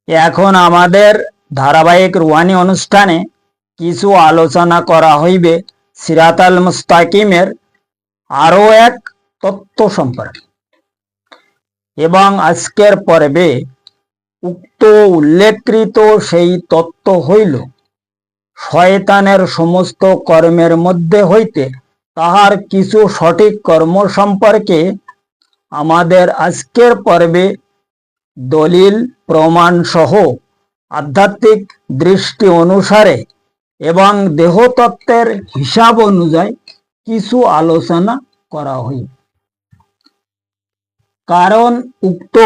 এখন আমাদের ধারাবাহিক রুহানি অনুষ্ঠানে কিছু আলোচনা করা হইবে সিরাতাল মুস্তাকিমের আরো এক তত্ত্ব সম্পর্কে। এবং আজকের পর্বে উক্ত উল্লেখকৃত সেই তত্ত্ব হইল শয়তানের সমস্ত কর্মের মধ্যে হইতে তাহার কিছু সঠিক কর্ম সম্পর্কে আমাদের আজকের পর্বে দলিল প্রমাণ সহ আধ্যাত্মিক দৃষ্টি অনুসারে এবং দেহতত্ত্বের হিসাব অনুযায়ী কিছু আলোচনা করা হইবে। কারণ উক্ত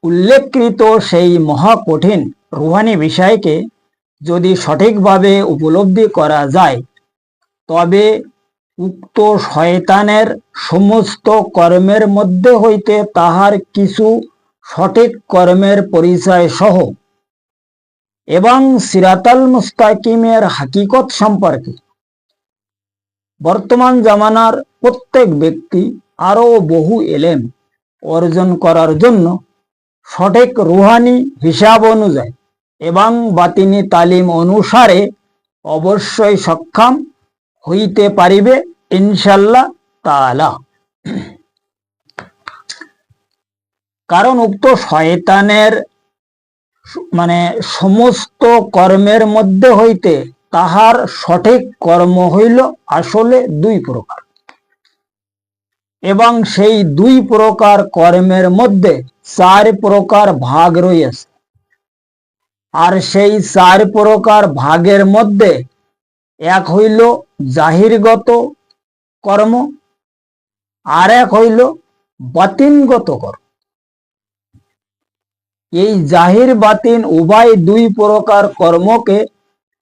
উল্লেখকৃত সেই মহাকঠিন রুহানি বিষয়কে যদি সঠিকভাবে উপলব্ধি করা যায় তবে উক্ত শয়তানের সমস্ত কর্মের মধ্যে হইতে তাহার কিছু সঠিক কর্মের পরিচয় সহ এবং সিরাতাল মুস্তাকিমের হাকিকত সম্পর্কে বর্তমান জামানার প্রত্যেক ব্যক্তি আরো বহু এলেম অর্জন করার জন্য সঠিক রুহানি হিসাব অনুযায়ী এবং বাতিনি তালিম অনুসারে অবশ্যই সক্ষম হইতে পারিবে ইনশাল্লাহ তাআলা। কারণ উক্ত শয়তানের সমস্ত কর্মের মধ্যে হইতে তাহার সঠিক কর্ম হইল আসলে দুই প্রকার, এবং সেই দুই প্রকার কর্মের মধ্যে চার প্রকার ভাগ রয়েছে। আর সেই চার প্রকার ভাগের মধ্যে এক হইল জাহিরগত কর্ম, আর এক হইল বাতিনগত কর্ম। এই জাহির বাতিন উভয় দুই প্রকার কর্মকে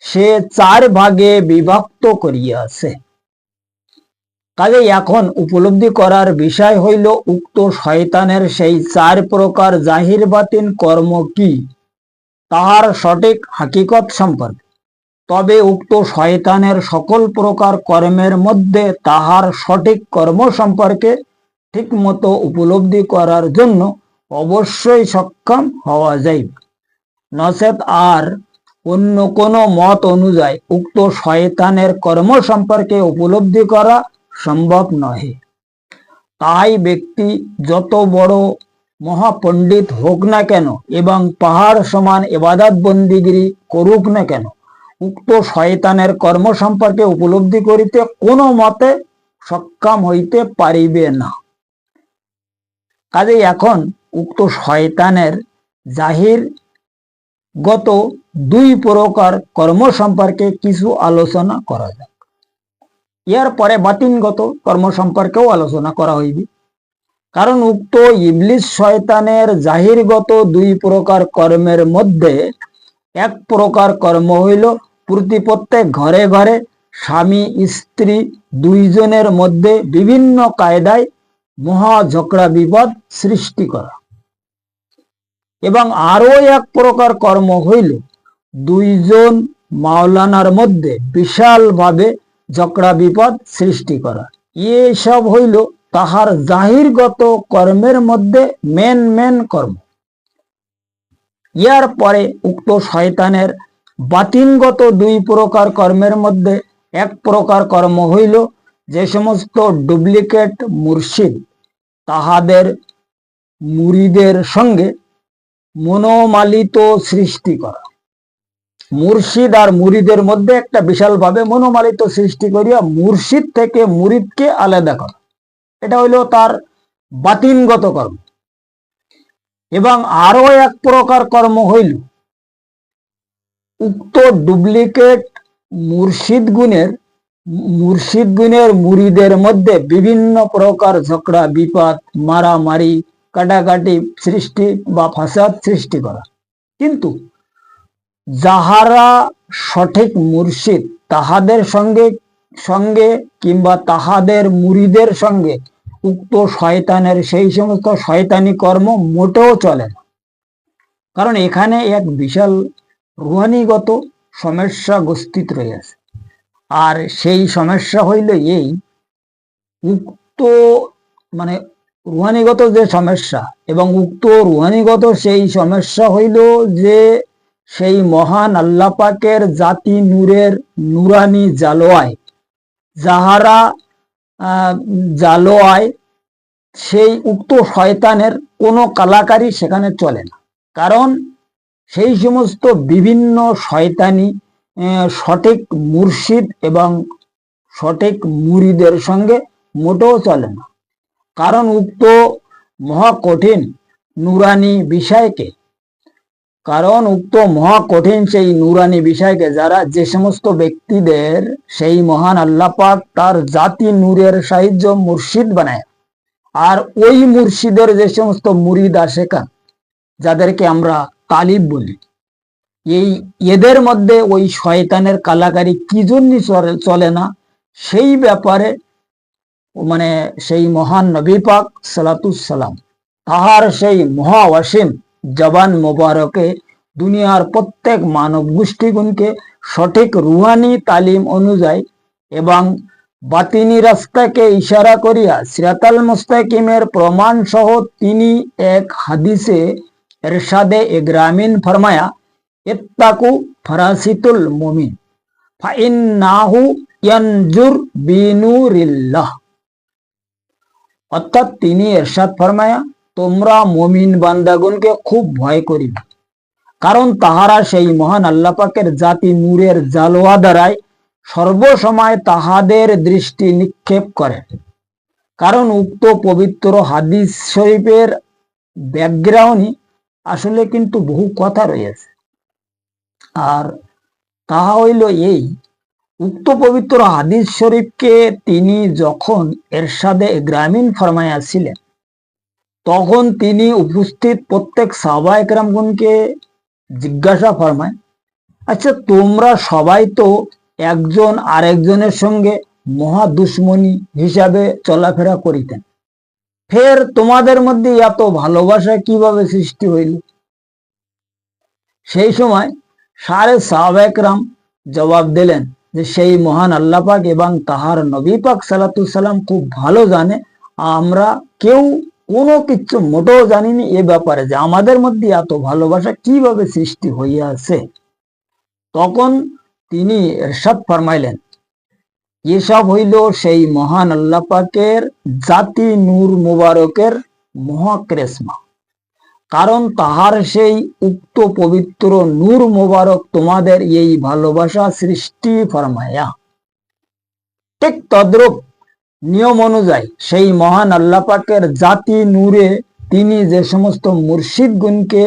সে চার ভাগে বিভক্ত করিয়াছে। কাজে এখন উপলব্ধি করার বিষয় হইল উক্ত শয়তানের সেই চার প্রকার জাহির বাতিন কর্ম কি, তাহার সঠিক হাকিকত সম্পর্কে। তবে উক্ত শয়তানের সকল প্রকার কর্মের মধ্যে তাহার সঠিক কর্ম সম্পর্কে ঠিক মতো উপলব্ধি করার জন্য অবশ্যই সক্ষম হওয়া যাইবে, নচেত আর অন্য কোনো মত অনুযায়ী উক্ত শয়তানের কর্ম সম্পর্কে উপলব্ধি করা সম্ভব নহে। তাই ব্যক্তি যত বড় মহাপণ্ডিত হোক না কেন এবং পাহাড় সমান ইবাদত বন্দিগিরি করুক না কেন, উক্ত শয়তানের কর্ম সম্পর্কে উপলব্ধি করিতে কোনো মতে সক্ষম হইতে পারিবে না। কাজে এখন উক্ত শয়তানের জাহিরগত দুই প্রকার কর্ম সম্পর্কে কিছু আলোচনা করা যাক। এর পরে বাতিনগত কর্ম সম্পর্কেও আলোচনা করা হইবে। কারণ উক্ত ইবলিস শয়তানের জাহিরগত দুই প্রকার কর্মের মধ্যে এক প্রকার কর্ম হইল প্রত্যেক ঘরে ঘরে স্বামী স্ত্রী দুইজনের মধ্যে বিভিন্ন কায়দায় মহা ঝগড়া বিবাদ সৃষ্টি করা, এবং আরো এক প্রকার কর্ম হইল দুইজন মাওলানার মধ্যে বিশালভাবে ঝগড়া বিপদ সৃষ্টি করা। এসব হইল তাহার জাহিরগত কর্মের মধ্যে মেন কর্ম। ইয়ার পরে উক্ত শয়তানের বাতিনগত দুই প্রকার কর্মের মধ্যে এক প্রকার কর্ম হইল যে সমস্ত ডুপ্লিকেট মুর্শিদ তাহাদের মুরিদের সঙ্গে মনোমালিত সৃষ্টি করা। মুর্শিদ আর মুরিদের মধ্যে একটা বিশালভাবে মনোমালিত সৃষ্টি করিয়া মুর্শিদ থেকে মুরিদকে আলাদা করা, এটা হইল তার বাতিনগত কর্ম। এবং আরো এক প্রকার কর্ম হইল উক্ত ডুপ্লিকেট মুর্শিদ গুণের মুরিদের মধ্যে বিভিন্ন প্রকার ঝগড়া বিপাদ মারামারি কাটাকাটি সৃষ্টি বা ফাসাদ সৃষ্টি করা। কিন্তু যাহারা সঠিক মুর্শিদ তাহাদের সঙ্গে কিংবা তাহাদের মুরিদের সঙ্গে উক্ত শয়তানের সেই সমস্ত শয়তানি কর্ম মোটেও চলে না। কারণ এখানে এক বিশাল রুহানিগত সমস্যা উপস্থিত রয়েছে। আর সেই সমস্যা হইল এই, উক্ত রুহানিগত যে সমস্যা, এবং উক্ত রুহানিগত সেই সমস্যা হইল যে সেই মহান আল্লাহ পাকের জাতি নূরের নুরানি জালোয়ায়, যাহারা জালোয়ায় সেই উক্ত শয়তানের কোনো কালাকারি সেখানে চলে না। কারণ সেই সমস্ত বিভিন্ন শয়তানি সঠিক মুর্শিদ এবং সঠিক মুরিদের সঙ্গে মোটেও চলে না। কারণ উক্ত মহাকঠিন নুরানি বিষয়কে, সেই নুরানি বিষয়কে যারা, যে সমস্ত ব্যক্তিদের সেই মহান আল্লাহ পাক তার জাতি নূরের সাহায্য মুর্শিদ বানায়, আর ওই মুর্শিদের যে সমস্ত মুরিদ আশেকান, যাদেরকে আমরা তালিব বলি, এদের মধ্যে ওই শয়তানের কালাকারি কি জন্য চলে না, সেই ব্যাপারে মানে সেই মহান নবী পাক সালাতুসালাম তাহার সেই মহাওয়াসিম জবান মোবারকে দুনিয়ার প্রত্যেক মানব গোষ্ঠীগুণকে সঠিক রুহানি তালিম অনুযায়ী এবং বাতিনি রাস্তাকে ইশারা করিয়া সিরাতাল মুস্তাকিমের প্রমাণ সহ তিনি এক হাদিসে এরশাদে ইগরামিন ফরমায়া, ইত্তাকু ফারাসিতুল মুমিন ফাইন্নাহু ইয়ানজুর বিনুরিল্লাহ। অর্থাৎ তিনি এরশাদ ফরমায়া, তোমরা মুমিন বান্দাগণকে খুব ভয় করিবে, কারণ তাহারা সেই মহান আল্লাহ পাকের জাতি নূরের জালোয়া দ্বারায় সর্বসময় তাহাদের দৃষ্টি নিক্ষেপ করে। কারণ উক্ত পবিত্র হাদিস শরীফের ব্যাকগ্রাউন্ডে আসলে কিন্তু বহু কথা রয়েছে, আর তাহা হইল এই, উক্ত পবিত্র হাদিস শরীফকে তিনি যখন এরশাদে গ্রামীণ ফরমাইয়াছিলেন, তখন তিনি উপস্থিত প্রত্যেক সাহাবা একরামগণকে জিজ্ঞাসা ফরমায়, আচ্ছা তোমরা সবাই তো একজন আরেকজনের সঙ্গে মহা দুশ্মনী হিসাবে চলাফেরা করিতেন, ফের তোমাদের মধ্যে এত ভালোবাসা কিভাবে সৃষ্টি হইল? সেই সময় সারে সাহাবা একরাম জবাব দিলেন যে সেই মহান আল্লাহ পাক এবং তাহার নবী পাক সালাতুসালাম খুব ভালো জানে, আমরা কেউ কোনো কিছু মোটেও জানিনি এ ব্যাপারে, যে আমাদের মধ্যে এত ভালোবাসা কিভাবে সৃষ্টি হইয়াছে। তখন তিনি ইরশাদ ফরমাইলেন, এসব হইল সেই মহান আল্লাহ পাকের জাতি নূর মুবারকের মহাকরেশমা, কারণ তাহার সেই উক্ত পবিত্র নূর মুবারক তোমাদের এই ভালোবাসা সৃষ্টি ফরমায়া। ঠিক তদ্রূপ নিয়ম অনুযায়ী সেই মহান আল্লাহ পাকের জাতি নূরে তিনি যে সমস্ত মুর্শিদ গুণকে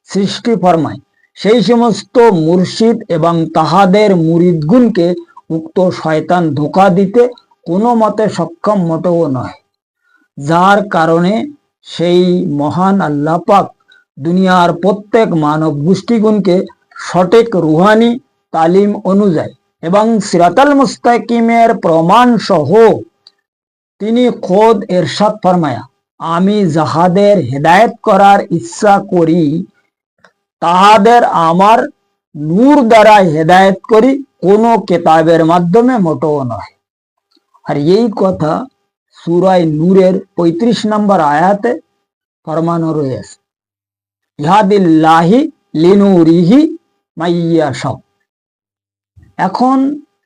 সৃষ্টি ফরমায়, সেই সমস্ত মুর্শিদ এবং তাহাদের মুরিদ গুণকে উক্ত শয়তান ধোঁকা দিতে কোনো মতে সক্ষম মোটেও নয়, যার কারণে সেই মহান আল্লাহ পাক দুনিয়ার প্রত্যেক মানব গোষ্ঠীগুণকে সঠিক রুহানি তালিম অনুযায়ী এবং সিরাতাল মুস্তাকিমের প্রমাণ সহ তিনি খোদ এরশাদ ফরমায়া, আমি যাহাদের হেদায়েত করার ইচ্ছা করি তাহাদের আমার নূর দ্বারা হেদায়েত করি, কোনো কেতাবের মাধ্যমে মোটেও নয়। আর এই কথা সূরা নূরের 35 নম্বর আয়াতে ফরমানো রয়েছে, ইহাদিল্লাহি লিনুরিহি মাইয়াশা। এখন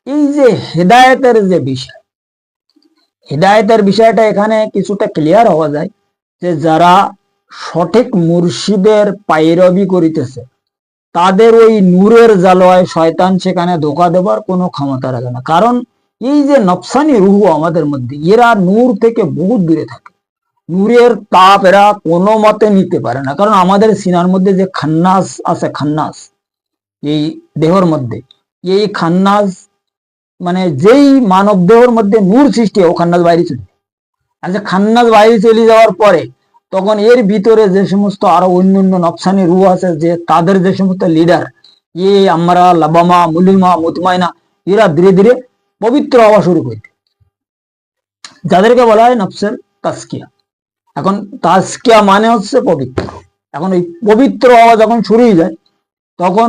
এই যে হেদায়েতের যে বিষয়, হেদায়েতের বিষয়টা এখানে কিছুটা ক্লিয়ার হওয়া যায় যে যারা সঠিক মুর্শিদের পায়রবি করিতেছে তাদের ওই নূরের জালোয়ায় শয়তান সেখানে ধোঁকা দেবার কোনো ক্ষমতা রাখে না। কারণ এই যে নফসানি রুহ আমাদের মধ্যে, এরা নূর থেকে বহুত দূরে থাকে, নূরের তাপ এরা কোনো মতে নিতে পারে না। কারণ আমাদের সিনার মধ্যে যে খান্নাস আছে, খান্নাস এই দেহর মধ্যে, এই খান্নাস মানে যেই মানব দেহর মধ্যে নূর সৃষ্টি ও খান্নাস বাইরে চলে, আচ্ছা খান্নাস বাইরে চলে যাওয়ার পরে তখন এর ভিতরে যে সমস্ত আরো অন্যান্য নফসানি রুহ আছে, যে তাদের যে সমস্ত লিডার আমরা লাবামা মুলিমা মুতমাইনা, এরা ধীরে ধীরে পবিত্র হওয়া শুরু করতে, যাদেরকে বলা হয় নফসের তাজকিয়া। এখন তাজকিয়া মানে হচ্ছে পবিত্র। এখন এই পবিত্র হওয়া যখন শুরু হয়ে যায় তখন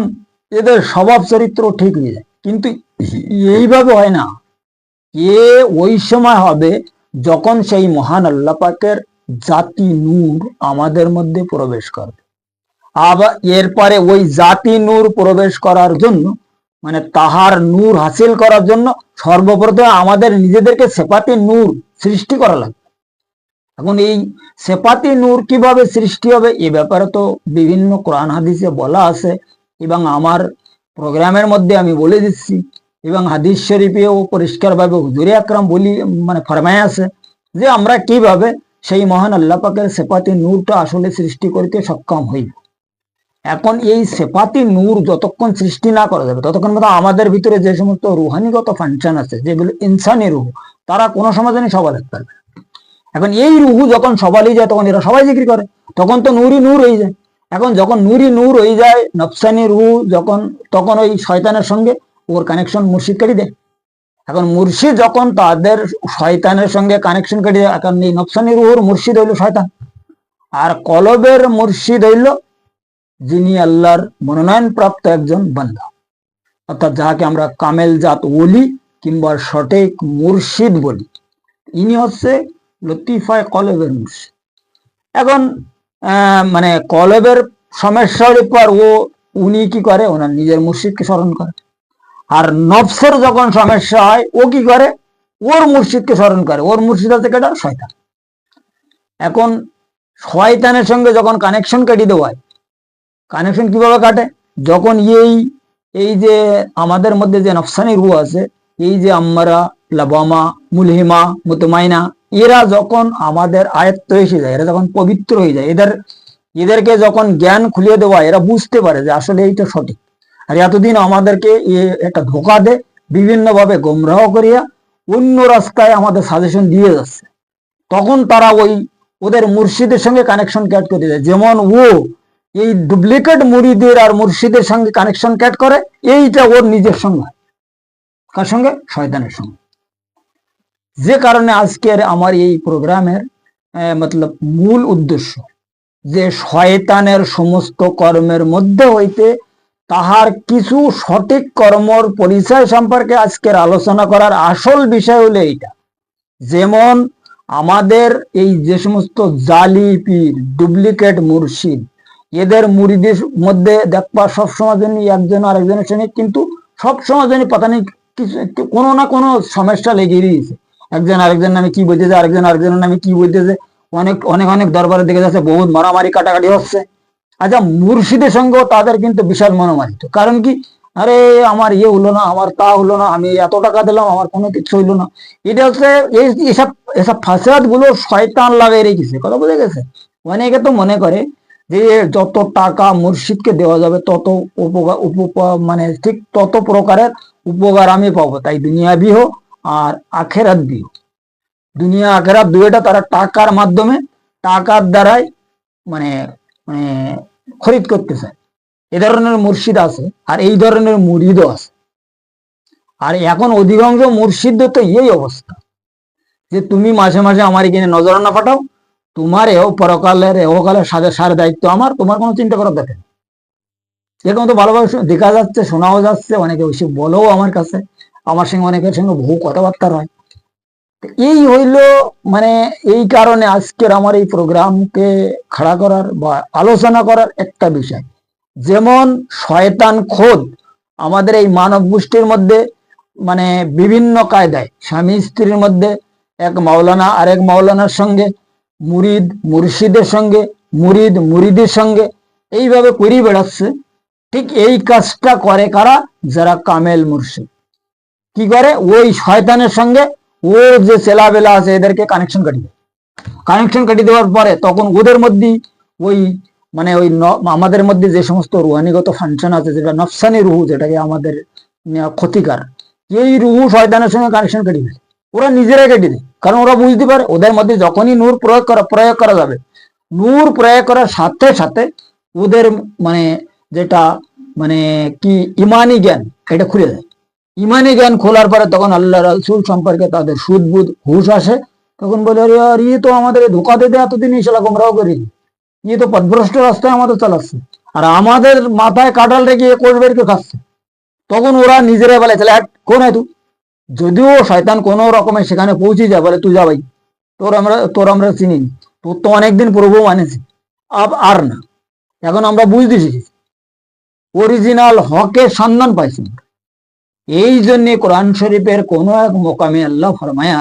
এদের স্বভাব চরিত্র ঠিক হয়ে যায়। কিন্তু এইভাবে হয় না, ওই সময় হবে যখন সেই মহান আল্লাহ পাকের জাতি নূর আমাদের মধ্যে প্রবেশ করবে। আবার এরপরে ওই জাতি নূর প্রবেশ করার জন্য, মানে তাহার নূর হাসিল করার জন্য সর্বপ্রথম আমাদের নিজেদেরকে সেপাতি নূর সৃষ্টি করা লাগবে। এখন এই সেপাতি নূর কিভাবে সৃষ্টি হবে এ ব্যাপারে তো বিভিন্ন কোরআন হাদিসে বলা আছে, এবং আমার প্রোগ্রামের মধ্যে আমি বলে দিচ্ছি, এবং হাদিস শরীফেও পরিষ্কারভাবে হুজুরে আকরাম বলি মানে ফরমায় আছে যে আমরা কিভাবে সেই মহান আল্লাহ পাকের সেপাতি নূরটা আসলে সৃষ্টি করতে সক্ষম হইব। এখন এই সেপাতি নূর যতক্ষণ সৃষ্টি না করা যাবে ততক্ষণ মতো আমাদের ভিতরে যে সমস্ত রুহানিগত ফাংশন আছে, যেগুলো ইনসানি রুহ, তারা কোনো সময় জানি সবাই দেখতে পারবে। এখন এই রুহু যখন সবালই যায় তখন এরা সবাই জিকির করে, তখন তো নূরই নূর হয়ে যায়। এখন যখন নূরই নূর হয়ে যায় নফসানি রুহু যখন, তখন ওই শয়তানের সঙ্গে ওর কানেকশন মুর্শিদ কেটে দেয়। এখন মুর্শিদ যখন তাদের শয়তানের সঙ্গে কানেকশন কেটে দেয়, এখন এই নফসানি রুহুর মুর্শিদ হইল শয়তান, আর কলবের মুর্শিদ হইল যিনি আল্লাহর মনোনয়ন প্রাপ্ত একজন বান্দা, অর্থাৎ যাহাকে আমরা কামেল জাত ওলি কিংবা সঠিক মুর্শিদ বলি, ইনি হচ্ছে লতিফায় কলবের মুর্শিদ। এখন মানে কলবের সমস্যার পর উনি কি করে, ওনার নিজের মুর্শিদকে স্মরণ করে। আর নফসের যখন সমস্যা হয় ও কি করে, ওর মুর্শিদকে স্মরণ করে। ওর মুর্শিদ হচ্ছে কেটা, শয়তান। এখন শয়তানের সঙ্গে যখন কানেকশন কেটে দেওয়া হয়, কানেকশন কিভাবে কাটে, যখন এই যে আমাদের মধ্যে যে নফসানি রুহ আছে, এই যে আম্মারা, লাবামা, মুলহিমা, মুতমাইনা, এরা যখন আমাদের আয়ত্ত এসে যায়, এরা যখন পবিত্র হয়ে যায়, এদেরকে যখন জ্ঞান খুলিয়ে দেওয়া, এরা বুঝতে পারে যে আসলে এইটা সঠিক। আর এতদিন আমাদেরকে একটা ধোকা দে বিভিন্ন ভাবে গোমরাহ করিয়া অন্য রাস্তায় আমাদের সাজেশন দিয়ে যাচ্ছে, তখন তারা ওদের মুর্শিদের সঙ্গে কানেকশন ক্যাট করে দেয়। যেমন এই ডুপ্লিকেট মুরিদের আর মুর্শিদের সঙ্গে কানেকশন ক্যাট করে, এইটা ওর নিজের সঙ্গে, কার সঙ্গে, শয়তানের সঙ্গে। যে কারণে আজকের আমার এই প্রোগ্রামের মতলব মূল উদ্দেশ্য যে শয়তানের সমস্ত কর্মের মধ্যে হইতে তাহার কিছু সঠিক কর্মর পরিচয় সম্পর্কে আজকের আলোচনা করার আসল বিষয় হলো এইটা। যেমন আমাদের এই যে সমস্ত জালি পীর, ডুপ্লিকেট মুর্শিদ, এদের মুরিদের মধ্যে দেখবা সবসময় জন্য একজন আরেকজনের সঙ্গে কিন্তু সবসময় জন্য পতা নেই কিছু কোনো না কোনো সমস্যা লেগে দিয়েছে। একজন আরেকজন নামে কি বলতেছে, আরেকজন আরেকজনের নামে কি বলতেছে, অনেক অনেক অনেক দরবারে দেখে যাচ্ছে বহুত মারামারি কাটাকাটি হচ্ছে। আচ্ছা, মুর্শিদের সঙ্গেও তাদের কিন্তু বিশাল মনোমালিত। কারণ কি, আরে আমার হলো না, আমার তা হলো না, আমি এত টাকা দিলাম, আমার কোনো কিছু হইলো না। এটা হচ্ছে এসব এসব ফাসাদ গুলো শয়তান লাগাই রেখেছে। কথা বুঝে গেছে? অনেকে তো মনে করে যে যত টাকা মুর্শিদকে দেওয়া যাবে তত উপকার মানে ঠিক তত প্রকারের উপকার আমি পাবো, তাই দুনিয়া বিহ আর আখেরাত বিহ, দুনিয়া আখেরাত দুইটা তারা টাকার মাধ্যমে, টাকার দ্বারাই মানে মানে খরিদ করতে চায়। এ ধরনের মুর্শিদ আছে, আর এই ধরনের মুরিদও আছে। আর এখন অধিকাংশ মুর্শিদদের তো এই অবস্থা যে তুমি মাসে মাসে আমার এখানে নজরানা পাঠাও, তোমার পরকালের এহকালের সার দায়িত্ব আমার, তোমার কোনো চিন্তা করার দরকার নেই। এরকম তো ভালোভাবে দেখা যাচ্ছে, শোনাও যাচ্ছে, অনেকে ওইসব বলেও আমার কাছে, আমার সঙ্গে অনেকের সঙ্গে বহু কথাবার্তা হয়। এই হইল মানে এই কারণে আজকের আমার এই প্রোগ্রামকে খাড়া করার বা আলোচনা করার একটা বিষয়। যেমন শয়তান খোদ আমাদের এই মানব গোষ্ঠীর মধ্যে মানে বিভিন্ন কায়দায় স্বামী স্ত্রীর মধ্যে, এক মাওলানা আরেক মাওলানার সঙ্গে, মুরিদ মুর্শিদের সঙ্গে, মুরিদ মুরিদের সঙ্গে এইভাবে করি বেড়াচ্ছে। ঠিক এই কাজটা করে কারা, যারা কামেল মুর্শিদ। কি করে, ওই শয়তানের সঙ্গে ও যে চেলাবেলা আছে এদেরকে কানেকশন কাটিয়ে দেয়। কানেকশন কাটিয়ে দেওয়ার পরে তখন ওদের মধ্যে ওই মানে ওই আমাদের মধ্যে যে সমস্ত রুহানিগত ফাংশন আছে, যেটা নফসানি রুহু, যেটাকে আমাদের ক্ষতিকার, এই রুহু শয়তানের সঙ্গে কানেকশন কাটিয়ে দেয়। ওরা নিজেরাই কেটে দেয়, কারণ ওরা বুঝতে পারে ওদের মধ্যে যখনই নূর প্রয়োগ করা যাবে, নূর প্রয়োগ করার সাথে সাথে ওদের মানে যেটা মানে কি ইমানি জ্ঞান, এটা খুলে দেয়। ইমানি জ্ঞান খোলার পরে তখন আল্লাহ রাসূল সম্পর্কে তাদের সুদবুদ হুশ আসে। তখন বলে, আরে আর ইয়ে তো আমাদের ধোকা দিতে এতদিন ইসলা গোমরাহ করি, ইয়ে তো পথভ্রষ্ট রাস্তায় আমাদের চালাচ্ছে, আর আমাদের মাথায় কাটাল রেখে কোষ বেরকে খাচ্ছে। তখন ওরা নিজেরাই বলে, তাহলে কোন হয় তুই? যদিও শয়তান কোনো রকমের সেখানে পৌঁছে যায়, বলে তুই যা ভাই, তোর আমরা চিনি, তোর তো অনেকদিন প্রভু মানেছি, আর না, এখন আমরা বুঝতে শিখেছি, অরিজিনাল হকের সন্ধান পাইছি। এই জন্য কোরআন শরীফের কোন এক মোকামে আল্লাহ ফরমায়া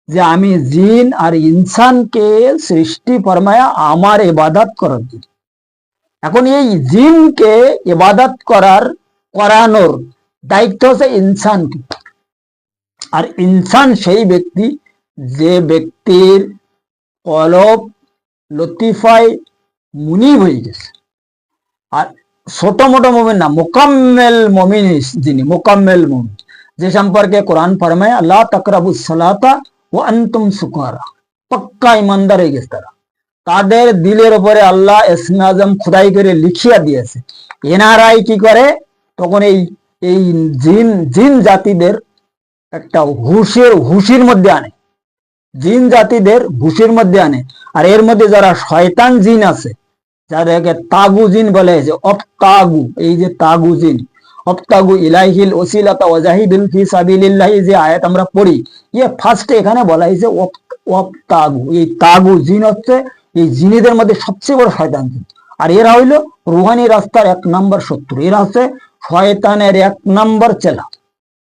যে আমি জিন আর ইনসানকে সৃষ্টি ফরমায়া আমার ইবাদত করার জন্য। এখন এই জিনকে ইবাদত করানোর দায়িত্ব হচ্ছে ইনসানকে। আর ইনসান সেই ব্যক্তি যে ব্যক্তির কলব লতিফায় মুনিব হয়ে গেছে। আর ছোট মোটো মুমিন না, মোকাম্মেল মুমিন যিনি, মোকাম্মেল মুমিন, যে সম্পর্কে কোরআন ফরমায় আল্লাহ তাকরাবুস সালাতা ওয়া আনতুম সুকারা, পাক্কা ইমানদার হয়ে গেছে তারা। তাদের দিলের উপরে আল্লাহ ইসমে আজম খোদাই করে লিখিয়া দিয়েছে। এনারাই কি করে তখন এই এই জিন জাতিদের একটা হুশির মধ্যে আনে, জিন জাতিদের হুশির মধ্যে আনে। আর এর মধ্যে যারা শয়তান জিন আছে, যাদেরকে তাগু জিন বলে, যে অপতাগু, এই যে তাগু জিন, অপতাগু ইলাইহিল ওসিলাতা ওয়াজাহিদুল ফি সাবিলিল্লাহ, যে আয়াত আমরা পড়ি, ইয়ে ফার্স্টে এখানে বলা হয়েছে অপতাগু। এই তাগু জিন হচ্ছে এই জিনিদের মধ্যে সবচেয়ে বড় শয়তান জিন। আর এরা হইল রুহানি রাস্তার 1 নম্বর শত্রু। এরা হচ্ছে শয়তানের 1 নম্বর চেলা,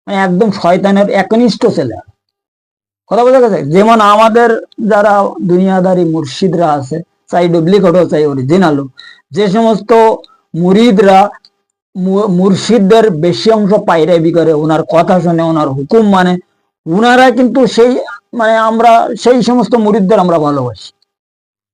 মানে একদম শয়তানের একনিষ্ঠ ছেলে। কথা বোঝা গেছে? যেমন আমাদের যারা দুনিয়াদারি মুর্শিদরা আছে, চাই ডুপ্লিকেট হোক চাই অরিজিনাল, যে সমস্ত মুরিদরা মুর্শিদদের বেশি অংশ পায়রাবি করে, ওনার কথা শুনে, ওনার হুকুম মানে, উনারা কিন্তু সেই মানে আমরা সেই সমস্ত মুরিদদের আমরা ভালোবাসি,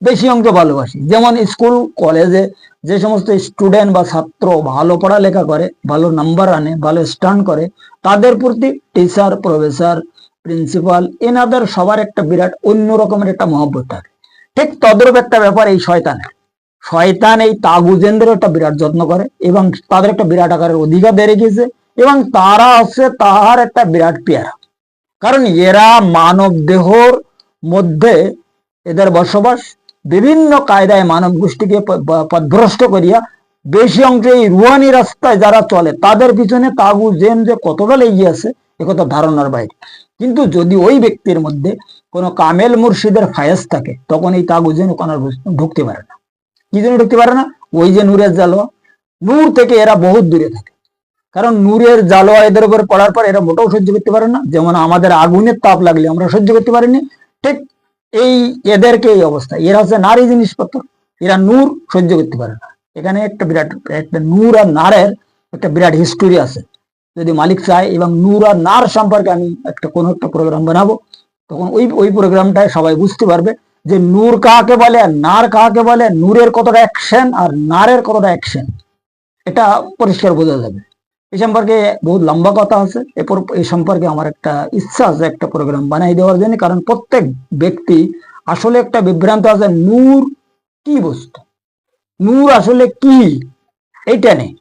বেশি অংশ ভালোবাসি। যেমন স্কুল কলেজে যে সমস্ত স্টুডেন্ট বা ছাত্র ভালো পড়ালেখা করে, ভালো নাম্বার আনে, ভালো স্ট্যান্ড করে, তাদের প্রতি টিচার, প্রফেসর, প্রিন্সিপাল, এনাদের সবার একটা বিরাট অন্য রকমের একটা মহব্বত থাকে। ঠিক তদ্রূপ একটা ব্যাপার এই শয়তানের। শয়তান এই তাগুজেনদের একটা বিরাট যত্ন করে এবং তাদের একটা বিরাট আকারের অধিকার বেড়ে গেছে, এবং তারা হচ্ছে তাহার একটা বিরাট পেয়ারা। কারণ এরা মানব দেহর মধ্যে এদের বসবাস, বিভিন্ন কায়দায় মানব গোষ্ঠীকে পথভ্রষ্ট করিয়া বেশি অংশে এই রুহানি রাস্তায় যারা চলে তাদের পিছনে তাগু জেন যে কতটা লেগে আছে একথা ধারণার বাইরে। কিন্তু যদি ওই ব্যক্তির মধ্যে কোনো কামেল মুর্শিদের ফায়েজ থাকে, তখন এই তাগু জেন ওখানে ঢুকতে পারে না। কি জন্য ঢুকতে পারে না? ওই যে নূরের জালোয়া, নূর থেকে এরা বহুত দূরে থাকে। কারণ নূরের জালোয়া এদের উপর পড়ার পর এরা মোটেও সহ্য করতে পারে না। যেমন আমাদের আগুনের তাপ লাগলে আমরা সহ্য করতে পারিনি, ঠিক এই এদেরকে এই অবস্থা। এরা হচ্ছে নারী জিনিসপত্র, এরা নূর সহ্য করতে পারে না। এখানে একটা বিরাট একটা নূর আর নারের একটা বিরাট হিস্টোরি আছে, যদি মালিক চায়। এবং নূর আর নার সম্পর্কে আমি কোনো একটা প্রোগ্রাম বানাবো, তখন ওই প্রোগ্রামটায় সবাই বুঝতে পারবে যে নূর কাকে বলে আর নার কাকে বলে, নূরের কতটা অ্যাকশন আর নারের কতটা অ্যাকশন, এটা পরিষ্কার বোঝা যাবে। এই সম্পর্কে বহুত লম্বা কথা আছে। এরপর এই সম্পর্কে আমার একটা ইচ্ছা আছে একটা প্রোগ্রাম বানাই দেওয়ার জন্য। কারণ প্রত্যেক ব্যক্তি আসলে একটা বিভ্রান্ত আছে, নূর কি বস্তু, নূর আসলে কি, এইটা নেই।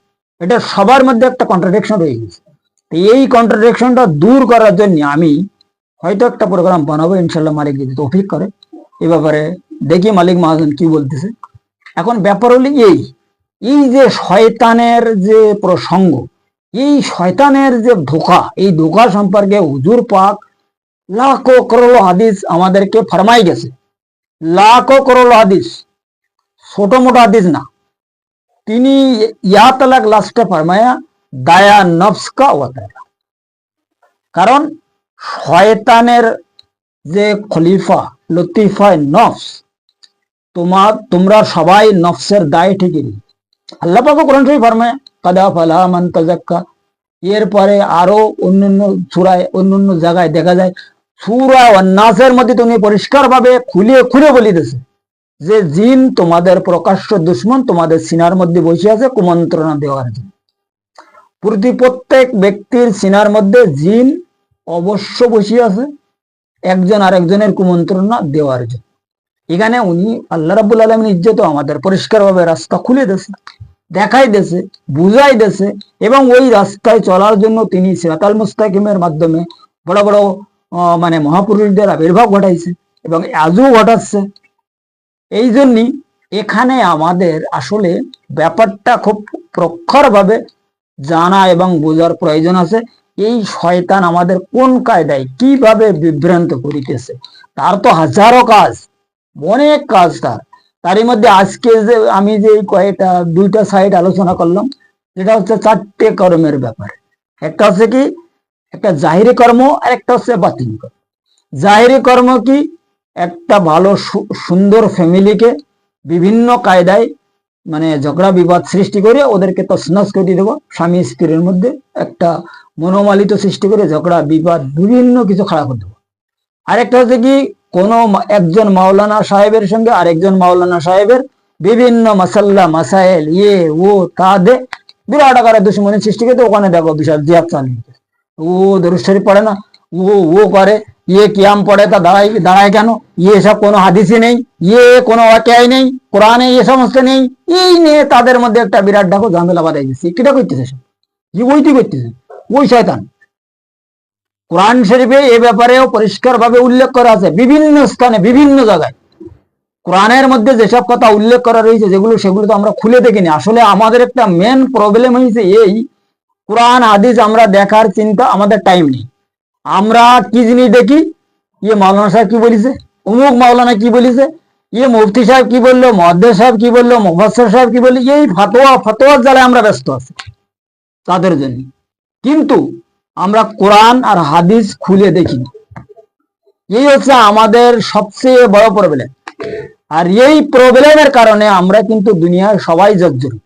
এটা সবার মধ্যে একটা কন্ট্রাডিকশন রয়ে গেছে। এই কন্ট্রাডিকশনটা দূর করার জন্য আমি হয়তো একটা প্রোগ্রাম বানাবো, ইনশাল্লাহ মালিক যদি তৌফিক করে। এ ব্যাপারে দেখি মালিক মহাজন কি বলতেছে। এখন ব্যাপার হলো এই যে শয়তানের যে প্রসঙ্গ, এই শয়তানের যে ধোঁকা, এই ধোঁকা সম্পর্কে হুজুর পাক লাখো করোড় হাদিস আমাদেরকে ফরমাই গেছে। লাখো করোড় হাদিস, ছোট মোটো হাদিস না। তিনি ইয়া তালাক লাস্টে ফরমায়া দায়া নফস কা ওয়াতালা। কারণ শয়তানের যে খলিফা লতিফায় নফস, তোমরা সবাই নফসের দায় ঠিকই নিই। আল্লাহ পাক কোরআন শরীফ ফরমায় কাদা ফালা মান তাযাক্কা। এরপরে আরো অন্যান্য সূরায় অন্যান্য জায়গায় দেখা যায়, সূরা আন-নাসের মধ্যে তুমি পরিষ্কার ভাবে খুলে বলিতেছে যে জিন তোমাদের প্রকাশ্য দুশমন, তোমাদের সিনার মধ্যে বসে আছে কুমন্ত্রণা দেওয়ার জন্য। প্রত্যেক ব্যক্তির সিনার মধ্যে জিন অবশ্য বসে আছে একজন আরেকজনের কুমন্ত্রণা দেওয়ার জন্য। এখানে উনি আল্লাহ রাব্বুল আলামিন ইজ্জত আমাদের পরিষ্কার ভাবে রাস্তা খুলে দিয়েছে, দেখাই দিয়েছে, বুঝাই দিয়েছে, এবং ওই রাস্তায় চলার জন্য তিনি সিরাতাল মুস্তাকিমের মাধ্যমে বড় বড় মানে মহাপুরুষদের আবির্ভাব ঘটাইছে এবং আজও ঘটাচ্ছে। এই জন্যই এখানে আমাদের আসলে ব্যাপারটা খুব প্রখরভাবে জানা এবং বোঝার প্রয়োজন আছে। এই শয়তান আমাদের কোন কায়দায় কিভাবে বিভ্রান্ত করিতেছে, তার তো হাজারো কাজ। অনেক কাজ তারই মধ্যে আজকে যে আমি যে কয়েকটা দুইটা সাইড আলোচনা করলাম, যেটা হচ্ছে 4টে কর্মের ব্যাপার। একটা হচ্ছে কি, একটা জাহিরি কর্ম, আর একটা হচ্ছে বাতিনি কর্ম। জাহিরি কর্ম কি, একটা ভালো সুন্দর ফ্যামিলিকে বিভিন্ন কায়দায় মানে ঝগড়া বিবাদ সৃষ্টি করে ওদেরকে তছনছ করে দেবো, স্বামী স্ত্রীর মধ্যে একটা মনোমালিত সৃষ্টি করে ঝগড়া বিবাদ বিভিন্ন কিছু খাড়া করে দেবো। আরেকটা হচ্ছে কি, কোন একজন মাওলানা সাহেবের সঙ্গে আরেকজন মাওলানা সাহেবের বিভিন্ন মাসাল্লা মাসাইল ও তা দে বিরাট আকারে দুশ্মনী সৃষ্টি করে, ওখানে দেখো বিশাল জিয়াদ চালিয়ে ও দরুদ শরীফ পড়ে না, ও করে, কিয়াম পড়ে, তা দাঁড়ায় কেন, সব কোনো হাদিসই নেই, কোনো ওয়াকিয়াই নেই, কোরআনে সমস্ত নেই। এই নিয়ে তাদের মধ্যে একটা বিরাট ডাকো ঝামেলা বাঁধাই দিচ্ছে। কিটা করতেছে সব, ওইটি করতেছে, ওই শয়তান। কোরআন শরীফে এ ব্যাপারেও পরিষ্কার ভাবে উল্লেখ করা আছে বিভিন্ন স্থানে বিভিন্ন জায়গায়। কোরআনের মধ্যে যেসব কথা উল্লেখ করা রয়েছে সেগুলো তো আমরা খুলে দেখিনি। আসলে আমাদের একটা মেন প্রবলেম হয়েছে এই, কোরআন হাদিস আমরা দেখার চিন্তা, আমাদের টাইম নেই। আমরা কি জিনিস দেখি, মাওলানা সাহেব কি বলেছে, অমুক মাওলানা কি বলেছে, মুফতি সাহেব কি বললো, মুহাদ্দিস সাহেব কি বললো, মুফাসসির সাহেব কি বললো, এই ফতোয়ার জ্বালায় আমরা ব্যস্ত আছি তাদের জন্য। কিন্তু আমরা কোরআন আর হাদিস খুলে দেখি, এই হচ্ছে আমাদের সবচেয়ে বড় প্রবলেম। আর এই প্রবলেমের কারণে আমরা কিন্তু দুনিয়ার সবাই জর্জরিত।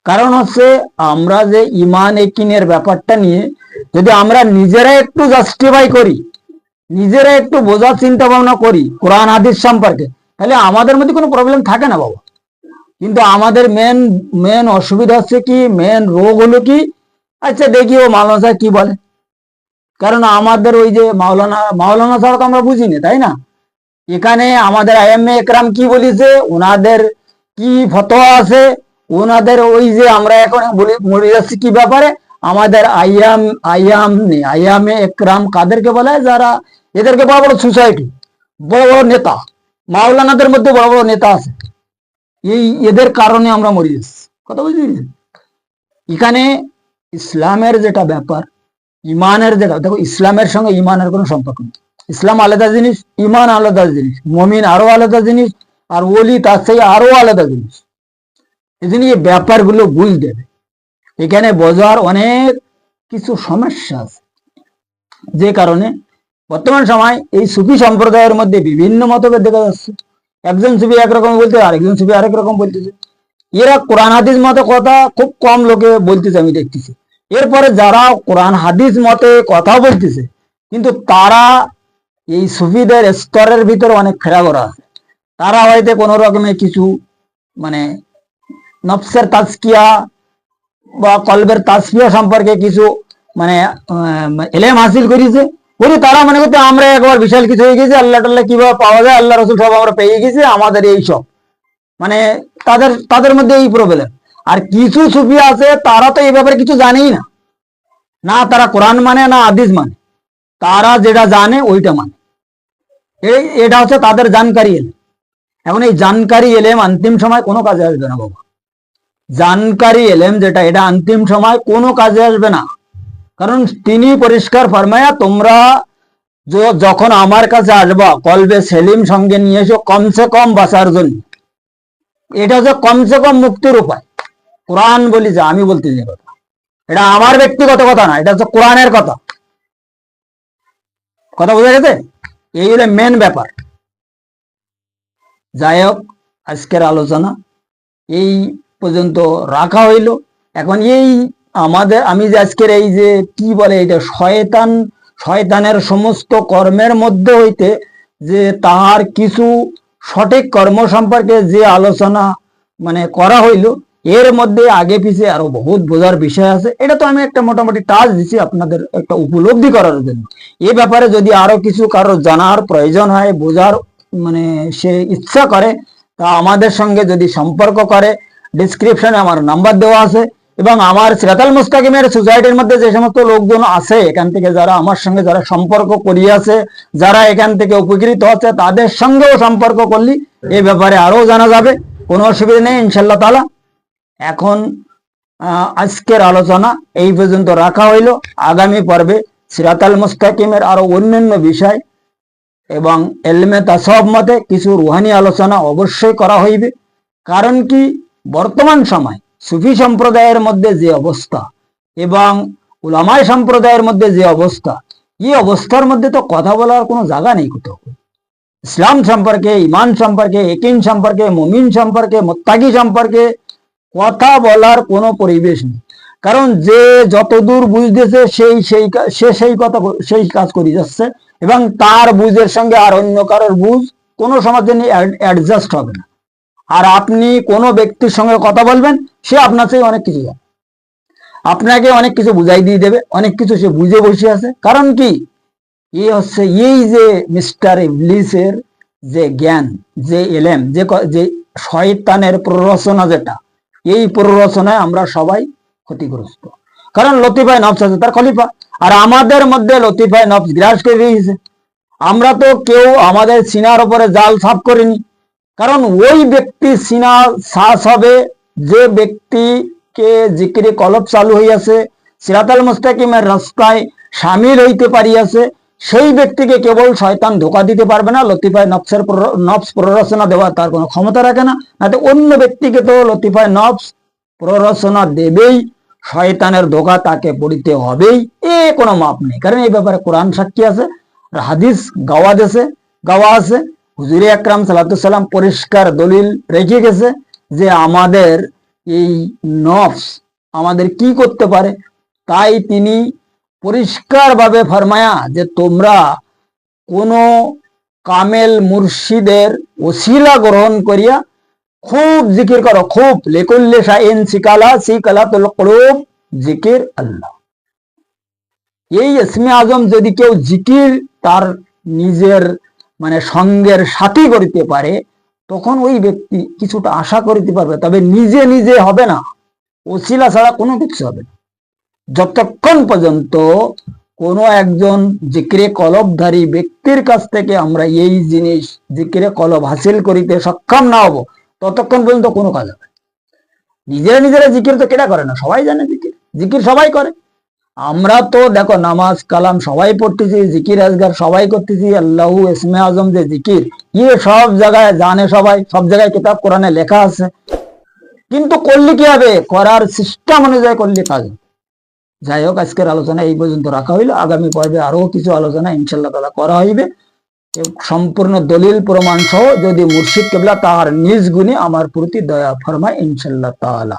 কারণ হচ্ছে আমরা যে ইমান একিনের ব্যাপারটা নিয়ে যদি আমরা নিজেরা একটু জাস্টিফাই করি, নিজেরা একটু বোঝার চিন্তা ভাবনা করি কোরআন হাদিস সম্পর্কে, তাহলে আমাদের মধ্যে কোনো প্রবলেম থাকে না বাবা। কিন্তু আমাদের মেন অসুবিধা হচ্ছে কি, মেন রোগ হলো কি, আচ্ছা দেখি ও মাওলানা সাহেব কি বলে। কারণ আমাদের ওই যে মাওলানা ছাড়া তো আমরা বুঝিনি, তাই না? এখানে আমাদের আইএমএ একরাম কি বলেছে, ওনাদের কি ফতোয়া আছে, ওনাদের ওই যে আমরা এখন মরে যাচ্ছি কি ব্যাপারে, আমাদের আইয়ামে একরাম কাদেরকে বলে, যারা এদেরকে বড় বড় সোসাইটি, বড় বড় নেতা, মাওলানাদের মধ্যে বড় বড় নেতা আছে, এদের কারণে আমরা মরে যাচ্ছি। কথা বুঝলি? এখানে ইসলামের যেটা ব্যাপার, ইমানের যেটা, দেখো ইসলামের সঙ্গে ইমানের কোনো সম্পর্ক নেই। ইসলাম আলাদা জিনিস, ইমান আলাদা জিনিস, মমিন আরো আলাদা জিনিস, আর ওলি তার থেকে আরো আলাদা জিনিস। এই জন্য এই ব্যাপারগুলো বুঝতে হবে। এখানে বোঝার অনেক কিছু সমস্যা আছে, যে কারণে বর্তমান সময় এই সুফি সম্প্রদায়ের মধ্যে বিভিন্ন মতভেদ দেখা যাচ্ছে। একজন সুফি একরকম বলতে, আরেকজন সুফি আরেক রকম বলতেছে। এরা কোরআন হাদিস মতে কথা খুব কম লোকে বলতেছে, আমি দেখতেছি। এরপরে যারা কোরআন হাদিস মতে কথা বলতেছে, কিন্তু তারা এই সুফিদের স্তরের ভিতরে অনেক ফেরাগোরা আছে। তারা হয়তো কোনো রকমের কিছু মানে নফসের তাজকিয়া বা কলবের তাজকিয়া সম্পর্কে কিছু মানে এলেম হাসিল করেছে, তারা মনে করতে আমরা একবার বিশাল কিছু হয়ে গেছি, আল্লাহ টাল্লাহ কিভাবে পাওয়া যায়, আল্লাহ রসুল সব আমরা পেয়ে গেছি, আমাদের এই সব মানে তাদের মধ্যে এই প্রবলেম। আর কিছু সুফি আছে তারা তো এই ব্যাপারে কিছু জানেই না, না তারা কোরআন মানে না হাদিস মানে, তারা যেটা জানে ওইটা মানে। এটা হচ্ছে তাদের জানকারি এলেম। এখন এই জানকারি এলেম অন্তিম সময় কোনো কাজে আসবে না বাবা। জানকারি এলেম যেটা, এটা অন্তিম সময় কোনো কাজে আসবে না। কারণ তিনি পরিষ্কার ফরমায়া, তোমরা যখন আমার কাছে আসবা কলবে সেলিম সঙ্গে নিয়ে এসো, কমসে কম বাঁচার জন্য। এটা হচ্ছে কমসে কম মুক্তির উপায়। কোরআন বলি যে, আমি বলতে যে কথা, এটা আমার ব্যক্তিগত কথা না, এটা হচ্ছে কোরআনের কথা। কথা বোঝা গেছে? এই হলো মেন ব্যাপার। যাই হোক, আজকের আলোচনা এই পর্যন্ত রাখা হইল। এখন আমি যে আজকের এই যে কি বলে, এটা শয়তানের সমস্ত কর্মের মধ্যে হইতে যে তাহার কিছু সঠিক কর্ম সম্পর্কে যে আলোচনা মানে করা হইল, এর মধ্যে আগে পিছে আরো বহুত বোঝার বিষয় আছে। এটা তো আমি একটা মোটামুটি টাচ দিচ্ছি আপনাদের একটা উপলব্ধি করার জন্য। এই ব্যাপারে যদি আরো কিছু কারো জানার প্রয়োজন হয়, বোঝার মানে সে ইচ্ছা করে, তা আমাদের সঙ্গে যদি সম্পর্ক করে, ডিসক্রিপশনে আমার নাম্বার দেওয়া আছে, এবং আমার সিরাতাল মুস্তাকিমের সোসাইটির মধ্যে যে সমস্ত লোকজন আছে এখান থেকে, যারা আমার সঙ্গে যারা সম্পর্ক করিয়াছে, যারা এখান থেকে উপকৃত হচ্ছে, তাদের সঙ্গেও সম্পর্ক করলি এই ব্যাপারে আরো জানা যাবে। কোনো অসুবিধা নেই ইনশাল্লাহ তাআলা। এখন আজকের আলোচনা এই পর্যন্ত রাখা হইল। আগামী পর্বে সিরাতাল মুস্তাকিমের আরো অন্যান্য বিষয় এবং এলমে তাসাউফ মতে কিছু রুহানি আলোচনা অবশ্যই করা হইবে। কারণ কি, বর্তমান সময় সুফি সম্প্রদায়ের মধ্যে যে অবস্থা এবং উলামায়ে সম্প্রদায়ের মধ্যে যে অবস্থা, এই অবস্থার মধ্যে তো কথা বলার কোনো জায়গা নেই কোথাও। ইসলাম সম্পর্কে, ইমান সম্পর্কে, ইয়াকিন সম্পর্কে, মুমিন সম্পর্কে, মুত্তাকি সম্পর্কে কথা বলার কোনো পরিবেশ নেই। কারণ যে যতদূর বুঝতেছে সেই কাজ করে যাচ্ছে এবং তার বুঝের সঙ্গে আর অন্য কারোর বুঝ কোনো সমাজে অ্যাডজাস্ট হবে না। আর আপনি কোনো ব্যক্তির সঙ্গে কথা বলবেন, সে আপনার চেয়ে অনেক কিছু জানে, আপনাকে অনেক কিছু বুঝাই দিয়ে দেবে, অনেক কিছু সে বুঝে বসে আছে। কারণ কি, এই যে মিস্টার ইবলিসের যে জ্ঞান, যে এলেম, যে শয়তানের প্ররোচনা, যেটা এই প্ররোচনায় আমরা সবাই ক্ষতিগ্রস্ত। কারণ লতিফায় নফস আছে তার খলিফা, আর আমাদের মধ্যে লতিফায় নফস গ্রাস করে দিয়েছে। আমরা তো কেউ আমাদের সিনার উপরে জাল সাফ করিনি। কারণ ওই ব্যক্তি সিনা শ্বাস হবে যে ব্যক্তিকে জিকিরে কলব চালু হইয়াছে, সিরাতাল মুস্তাকিমের রাস্তায় শামিল হইতে পারিয়াছে, সেই ব্যক্তিকে কেবল শয়তান ধোকা দিতে পারবে না। লতিফায় নফস প্ররোচনা দেওয়া তার কোনো ক্ষমতা রাখে না। তো অন্য ব্যক্তিকে তো লতিফায় নফস প্ররোচনা দেবেই, শয়তানের ধোকা তাকে পড়িতে হবেই, কোনো মাপ নেই। কারণ এই ব্যাপারে কোরআন সাক্ষী আছে, হাদিস গাওয়া আছে। হুজুরে আকরাম সাল্লাল্লাহু আলাইহি সাল্লাম পরিষ্কার দলিল রেখে গেছে যে আমাদের এই নফস আমাদের কি করতে পারে। তাই তিনি পরিষ্কার ভাবে ফরমায়া যে তোমরা কোনো কামেল মুর্শিদের ওসিলা গ্রহণ করিয়া খুব জিকির করো, খুব লিকুল্লি শাইইন সিকালাতুল কুলুব জিকির আল্লাহ। এই ইসমে আজম যদি কেউ জিকির তার নিজের সঙ্গের সাথী করিতে পারে, তখন ওই ব্যক্তি কিছুটা আশা করিতে পারবে। তবে নিজে নিজে হবে না, ওসিলা ছাড়া কোনো কিছু হবে না। যতক্ষণ পর্যন্ত কোনো একজন জিকিরে কলবধারী ব্যক্তির কাছ থেকে আমরা এই জিনিস জিকিরে কলব হাসিল করিতে সক্ষম না হব, ততক্ষণ পর্যন্ত কোনো কাজ হবে। নিজেরা জিকির তো কেটা করে না, সবাই জানে জিকির সবাই করে। আমরা তো দেখো নামাজ কালাম সবাই পড়তেছি, জিকির আজগার সবাই করতেছি, আল্লাহু ইসমে আজম যে জিকির, সব জায়গায় জানে সবাই, সব জায়গায় কিতাব কোরআনে লেখা আছে। কিন্তু করলে কি হবে, করার সিস্টেম অনুযায়ী করলে কাজ। যাই হোক, আজকের আলোচনা এই পর্যন্ত রাখা হইল। আগামী পর্বে আরো কিছু আলোচনা ইনশাআল্লাহ তাআলা করা হইবে, সম্পূর্ণ দলিল প্রমাণ সহ, যদি মুর্শিদ কেবলা তাহার নিজ গুণে আমার প্রতি দয়া ফরমায় ইনশাআল্লাহ তাআলা।